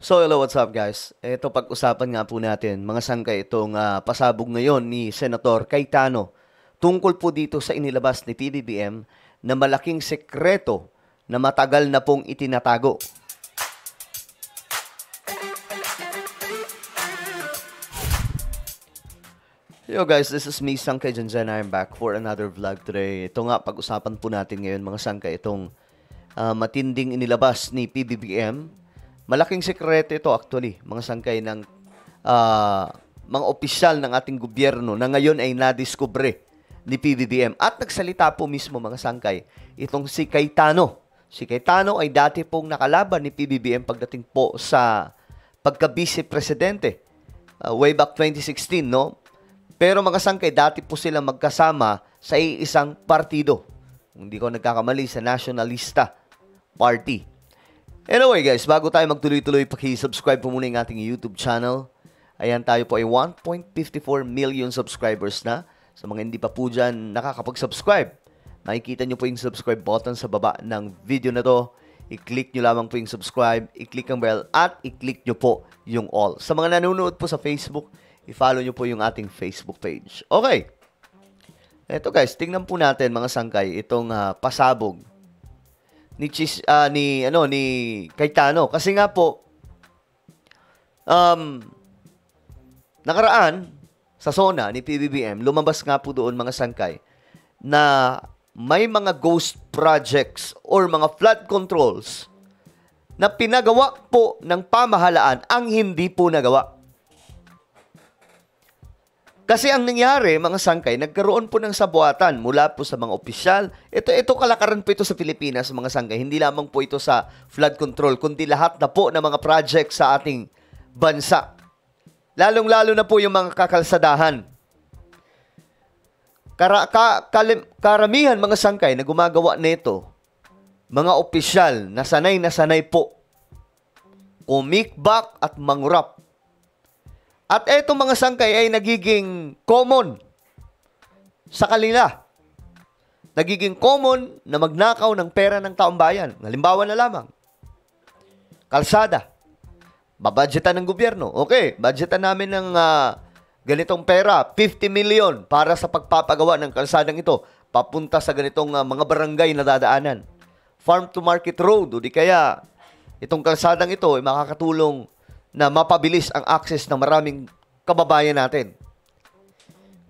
So, hello, what's up guys? Ito pag-usapan nga po natin, mga sangkay itong pasabog ngayon ni Senator Cayetano tungkol po dito sa inilabas ni PBBM na malaking sekreto na matagal na pong itinatago. Yo guys, this is me, Sangkay Janjan. I'm back for another vlog today. Ito nga, pag-usapan po natin ngayon mga sangkay itong matinding inilabas ni PBBM. Malaking sekreto ito actually, mga sangkay ng mga opisyal ng ating gobyerno na ngayon ay nadiskubre ni PBBM. At nagsalita po mismo mga sangkay, itong si Cayetano. Si Cayetano ay dati pong nakalaban ni PBBM pagdating po sa pagka-vice-presidente. Way back 2016, no? Pero mga sangkay, dati po silang magkasama sa isang partido. Hindi ko nagkakamali, sa Nationalista Party. Anyway guys, bago tayo magtuloy-tuloy, paki-subscribe po muna yung ating YouTube channel. Ayan, tayo po ay 1.54 million subscribers na. Sa mga hindi pa po dyan nakakapag-subscribe, makikita nyo po yung subscribe button sa baba ng video na to. I-click nyo lamang po yung subscribe, i-click ang bell, at i-click nyo po yung all. Sa mga nanonood po sa Facebook, i-follow nyo po yung ating Facebook page. Okay. Eto guys, tingnan po natin mga sangkay, itong pasabog ni Cayetano. Kasi nga po, nakaraan sa SONA ni PBBM, lumabas nga po doon mga sangkay na may mga ghost projects or mga flood controls na pinagawa po ng pamahalaan ang hindi po nagawa. Kasi ang nangyari, mga sangkay, nagkaroon po ng sabuatan mula po sa mga opisyal. Ito kalakaran po ito sa Pilipinas, mga sangkay. Hindi lamang po ito sa flood control, kundi lahat na po ng mga project sa ating bansa. Lalong-lalo na po yung mga kakalsadahan. Karamihan, mga sangkay, na gumagawa nito, mga opisyal na sanay po, kumikbak at mangurap. At eto mga sangkay ay nagiging common sa kanila. Nagiging common na magnakaw ng pera ng taong bayan. Halimbawa na lamang, kalsada. Babudgetan ng gobyerno. Okay, budgetan namin ng ganitong pera, 50 million para sa pagpapagawa ng kalsadang ito, papunta sa ganitong mga barangay na dadaanan. Farm to market road, o di kaya itong kalsadang ito ay makakatulong na mapabilis ang access ng maraming kababayan natin.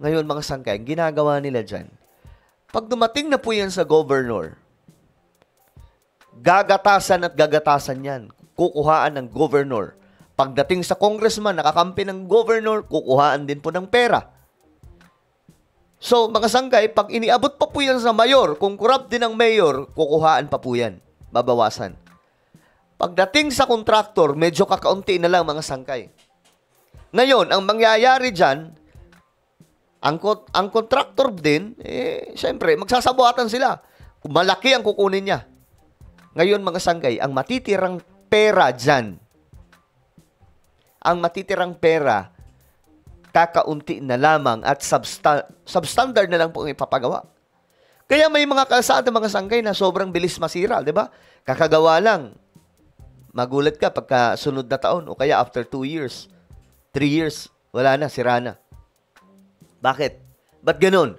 Ngayon mga sangkay, ang ginagawa nila dyan, pag dumating na po yan sa governor, gagatasan at gagatasan yan. Kukuhaan ng governor. Pagdating sa congressman, nakakampi ng governor, kukuhaan din po ng pera. So mga sangkay, pag iniabot pa po yan sa mayor, kung corrupt din ang mayor, kukuhaan pa po yan. Babawasan. Pagdating sa kontraktor, medyo kakaunti na lang mga sangkay. Ngayon, ang mangyayari dyan, ang kontraktor din, syempre, magsasabuatan sila. Malaki ang kukunin niya. Ngayon, mga sangkay, ang matitirang pera dyan, kakaunti na lamang at substandard na lang po ang ipapagawa. Kaya may mga kalsada, mga sangkay, na sobrang bilis masira, di ba? Kakagawa lang. Magulat ka pagka sunod na taon o kaya after 2 years, 3 years, wala na, sira na. Bakit? Ba't ganun?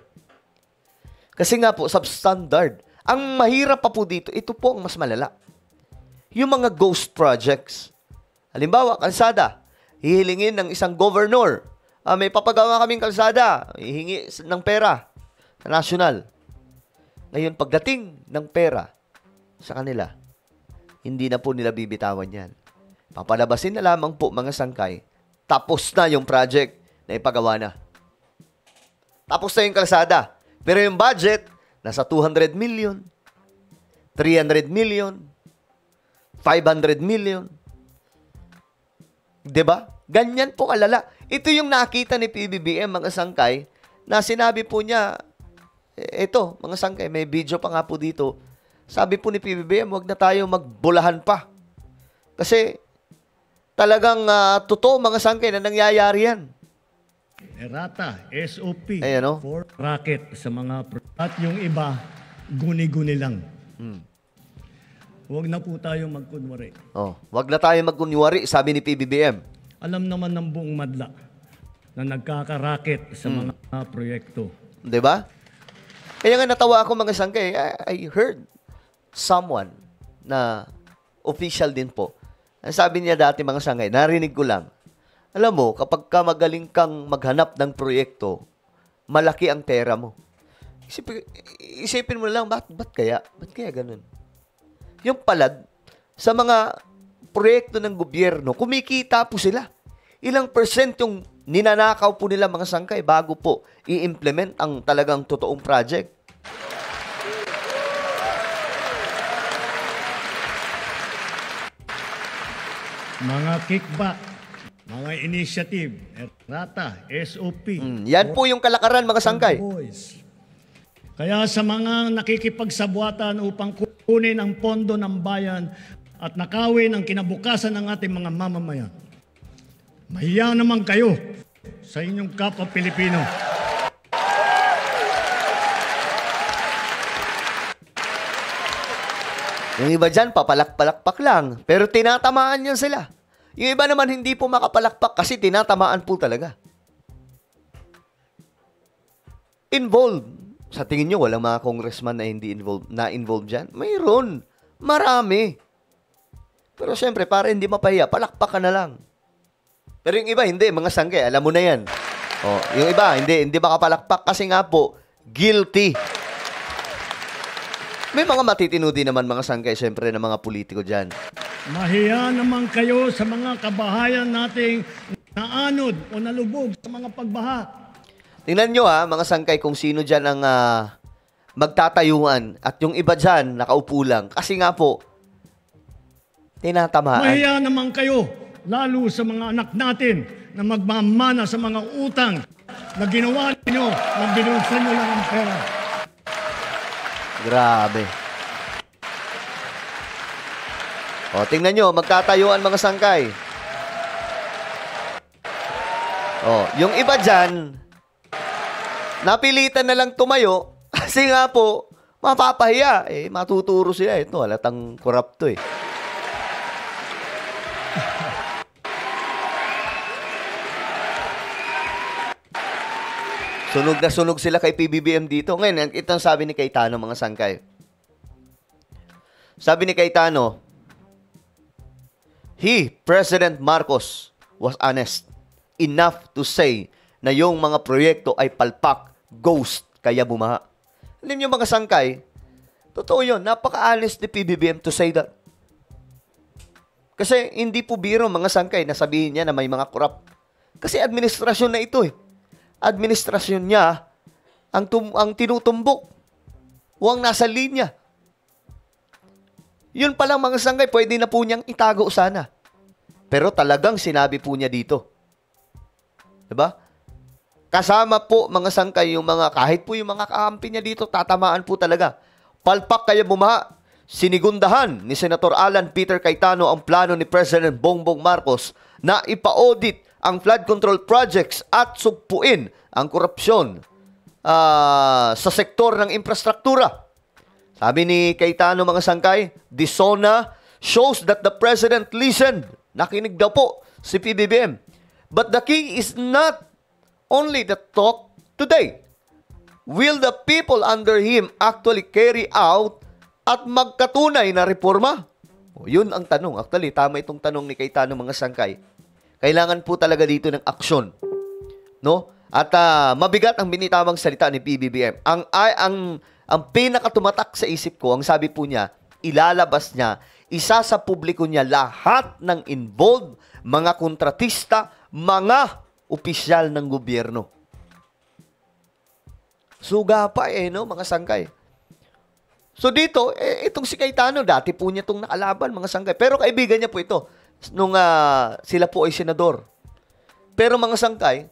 Kasi nga po, substandard. Ang mahirap pa po dito, ito po ang mas malala. Yung mga ghost projects. Halimbawa, kalsada. Hihilingin ng isang governor. May papagawa kaming kalsada. Hihingi ng pera sa national. Ngayon, pagdating ng pera sa kanila, hindi na po nila bibitawan yan. Papalabasin na lamang po mga sangkay. Tapos na yung project na ipagawa na. Tapos na yung kalsada. Pero yung budget, nasa 200 million, 300 million, 500 million. Diba? Ganyan po kalala. Ito yung nakita ni PBBM, mga sangkay, na sinabi po niya, ito, mga sangkay, may video pa nga po dito. Sabi po ni PBBM, wag na tayo magbulahan pa. Kasi talagang totoo mga sangkay na nangyayari yan. Errata, SOP, Ayan, for racket sa mga at yung iba, guni-guni lang. huwag na po tayo magkunwari. Oh, wag na tayo magkunyari, sabi ni PBBM. Alam naman ng buong madla na nagkakaraket sa mga proyekto. 'Di ba? Kaya nga natawa ako mga sangkay. I heard someone na official din po. Ang sabi niya dati mga sangkay, narinig ko lang. Alam mo, kapag ka magaling kang maghanap ng proyekto, malaki ang pera mo. Isipin mo lang, ba't kaya? Ba't kaya ganun? Yung palad, sa mga proyekto ng gobyerno, kumikita po sila. Ilang percent yung ninanakaw po nila mga sangkay bago po i-implement ang talagang totoong project. Mga kickback, mga initiative, errata, SOP. Yan po yung kalakaran mga sangkay. Boys. Kaya sa mga nakikipagsabuatan upang kunin ang pondo ng bayan at nakawin ang kinabukasan ng ating mga mamamayan, mahiya naman kayo sa inyong kapwa Pilipino. Yung iba dyan, papalak-palakpak lang. Pero tinatamaan yan sila. Yung iba naman hindi po makapalakpak kasi tinatamaan po talaga. Involved. Sa tingin nyo, walang mga congressman na hindi involved dyan? Mayroon. Marami. Pero syempre, para hindi mapahiya, palakpak ka na lang. Pero yung iba, hindi. Mga sangke, alam mo na yan. Oh, yung iba, hindi makapalakpak kasi nga po, guilty. May mga matitino din naman mga sangkay, syempre, ng mga politiko dyan. Mahiya naman kayo sa mga kabahayan nating naanod o nalubog sa mga pagbaha. Tingnan nyo mga sangkay, kung sino dyan ang magtatayuan at yung iba dyan, nakaupo lang. Kasi nga po, tinatamaan. Mahiya naman kayo, lalo sa mga anak natin na magmamana sa mga utang na ginawa ninyo na binulsan nyo lang ang pera. Grabe. O, tingnan nyo, magtatayuan mga sangkay. O, yung iba dyan, napilitan na lang tumayo kasi nga po, mapapahiya. Matuturo sila. Ito, halatang korap to . Sunog na sunog sila kay PBBM dito. Ngayon, ito ang sabi ni Cayetano, mga sangkay. Sabi ni Cayetano, President Marcos, was honest enough to say na yung mga proyekto ay palpak, ghost, kaya bumaha. Alam niyo mga sangkay, totoo yun, napaka-honest ni PBBM to say that. Kasi hindi po biro mga sangkay na sabihin niya na may mga korap. Kasi administrasyon na ito . Administrasyon niya ang tinutumbok o ang nasa linya. Yun palang mga sangkay, pwede na po niyang itago sana. Pero talagang sinabi po niya dito. Diba? Kasama po mga sangkay yung mga, kahit po yung mga kakampi niya dito, tatamaan po talaga. Palpak kaya bumaha. Sinigundahan ni Senator Alan Peter Cayetano ang plano ni President Bongbong Marcos na ipa-audit ang flood control projects at sugpuin ang korupsyon sa sektor ng infrastruktura. Sabi ni Cayetano mga sangkay, this SONA shows that the President listened. Nakinig daw po si PBBM. But the key is not only the talk today. Will the people under him actually carry out at magkatunay na reforma? Yun ang tanong. Actually, tama itong tanong ni Cayetano mga sangkay. Kailangan po talaga dito ng aksyon. No? At mabigat ang binitawang salita ni PBBM. Ang pinakatumatak sa isip ko, ang sabi po niya, ilalabas niya, isa sa publiko niya lahat ng involved, mga kontratista, mga opisyal ng gobyerno. Suga pa no, mga sangkay. So dito, itong si Cayetano, dati po niya itong nakalaban, mga sangkay. Pero kaibigan niya po ito nung sila po ay senador. Pero mga sangkay,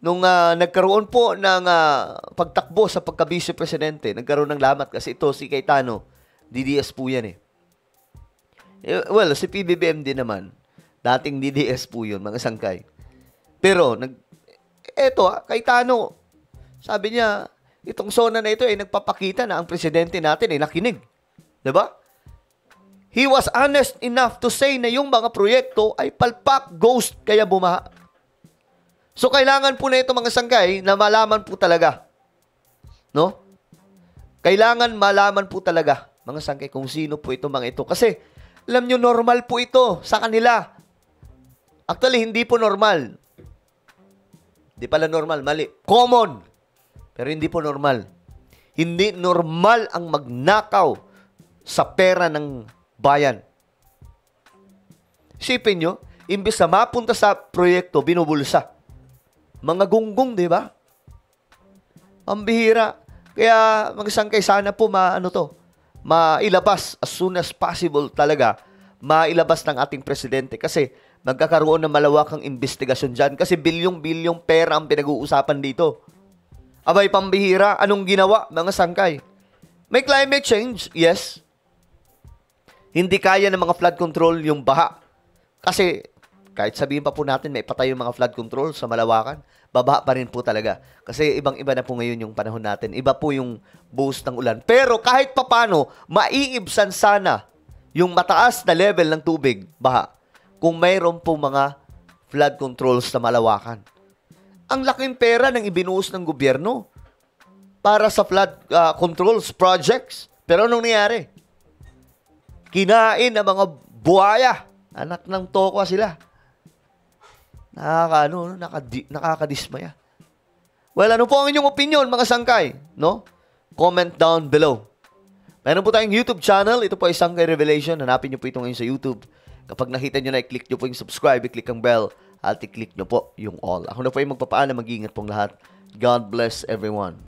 nung nagkaroon po ng pagtakbo sa pagka-vice presidente, nagkaroon ng lamat kasi ito si Cayetano, DDS po yan . Well, si PBBM din naman, dating DDS po yun, mga sangkay. Pero, Cayetano, sabi niya, itong SONA na ito ay nagpapakita na ang presidente natin ay nakinig. Diba? he was honest enough to say na yung mga proyekto ay palpak, ghost, kaya bumaha. So, kailangan po na ito mga sangkay na malaman po talaga. No? Kailangan malaman po talaga, mga sangkay, kung sino po ito mga ito. Kasi, alam nyo, normal po ito sa kanila. Actually, hindi po normal. Hindi pala normal, mali. Common. Pero hindi po normal. Hindi normal ang magnakaw sa pera ng bayan. Isipin nyo, imbis na mapunta sa proyekto, binubulsa. Mga gunggong, di ba? Ang bihira. Kaya, magsangkay, sana po mailabas as soon as possible talaga, mailabas ng ating presidente. Kasi, magkakaroon ng malawakang investigasyon dyan. Kasi bilyong-bilyong pera ang pinag-uusapan dito. Abay, pambihira. Anong ginawa, mga sangkay? May climate change, yes. Hindi kaya ng mga flood control yung baha. Kasi, kahit sabihin pa po natin, may patay yung mga flood control sa Malawakan, babaha pa rin po talaga. Kasi ibang-iba na po ngayon yung panahon natin. Iba po yung buhos ng ulan. Pero kahit papano, maiibsan sana yung mataas na level ng tubig, baha, kung mayroon po mga flood controls sa Malawakan. Ang laking pera ng ibinuhos ng gobyerno para sa flood controls projects. Pero anong nangyari? Kinain ng mga buhaya. Anak ng tokwa sila. Nakakadismaya. Well, ano po ang inyong opinion, mga sangkay? No? Comment down below. Meron po tayong YouTube channel. Ito po ay Sangkay Revelation. Hanapin niyo po ito ngayon sa YouTube. Kapag nakita nyo na, i-click nyo po yung subscribe, i-click ang bell, at i-click nyo po yung all. Ako na po yung magpapaalam, mag-iingat pong lahat. God bless everyone.